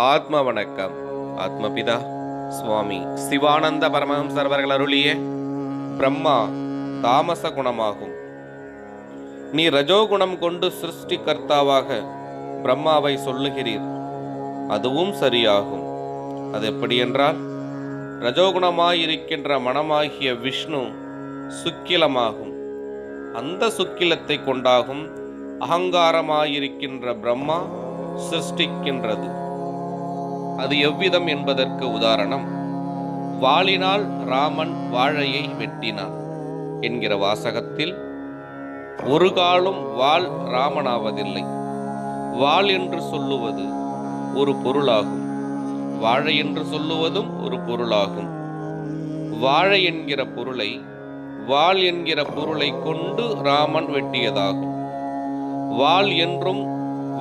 ஆத்ம வணக்கம். ஆத்மபிதா சுவாமி சிவானந்த பரமஹம்சர் அவர்கள் அருளிய பிரம்மா தாமச குணமாகும். நீ ரஜோகுணம் கொண்டு சிருஷ்டி கர்த்தாவாக பிரம்மாவை சொல்லுகிறீர். அதுவும் சரியாகும். அது எப்படி என்றால், ரஜோகுணமாயிருக்கின்ற மனமாகிய விஷ்ணு சுக்கிலமாகும். அந்த சுக்கிலத்தை கொண்டாகும் அகங்காரமாயிருக்கின்ற பிரம்மா சிருஷ்டிக்கின்றது. அது எவ்விதம் என்பதற்கு உதாரணம், வாளினால் ராமன் வாழையை வெட்டினான் என்கிற வாசகத்தில் ஒரு காலும் வாள் ராமனாவதில்லை. வாள் என்று சொல்லுவது ஒரு பொருளாகும், வாழை என்று சொல்லுவதும் ஒரு பொருளாகும். வாழை என்கிற பொருளை வாள் என்கிற பொருளை கொண்டு ராமன் வெட்டியதாகும். வாள் என்றும்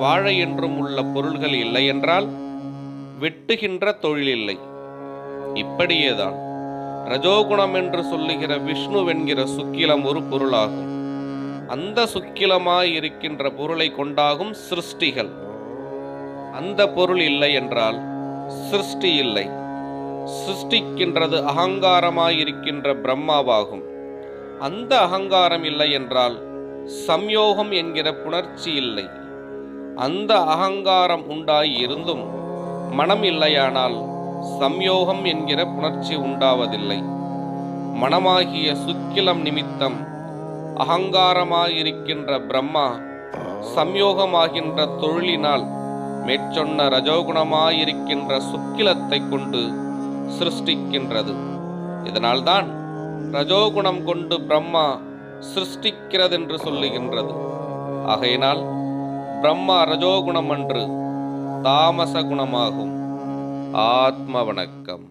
வாழை என்றும் உள்ள பொருள்கள் இல்லை என்றால் வெட்டுகின்ற தொழில் இல்லை. இப்படியேதான் ரஜோகுணம் என்று சொல்லுகிற விஷ்ணுவென்கிற சுக்கிலம் ஒரு பொருளாகும். அந்த சுக்கிலமாய் இருக்கின்ற பொருளை கொண்டாகும் சிருஷ்டிகள். அந்த பொருள் இல்லை என்றால் சிருஷ்டி இல்லை. சிருஷ்டிக்கின்றது அகங்காரமாயிருக்கின்ற பிரம்மாவாகும். அந்த அகங்காரம் இல்லை என்றால் சம்யோகம் என்கிற புணர்ச்சி இல்லை. அந்த அகங்காரம் உண்டாய் இருந்தும் மனம் இல்லையானால் சம்யோகம் என்கிற புணர்ச்சி உண்டாவதில்லை. மனமாகிய சுக்கிலம் நிமித்தம் அகங்காரமாயிருக்கின்ற பிரம்மா சம்யோகமாகின்ற தொழிலினால் மேற்சொன்ன ரஜோகுணமாயிருக்கின்ற சுக்கிலத்தை கொண்டு சிருஷ்டிக்கின்றது. இதனால்தான் ரஜோகுணம் கொண்டு பிரம்மா சிருஷ்டிக்கிறதென்று சொல்லுகின்றது. ஆகையினால் பிரம்மா ரஜோகுணம் அன்று தாமச குணமாகும். ஆத்ம வணக்கம்.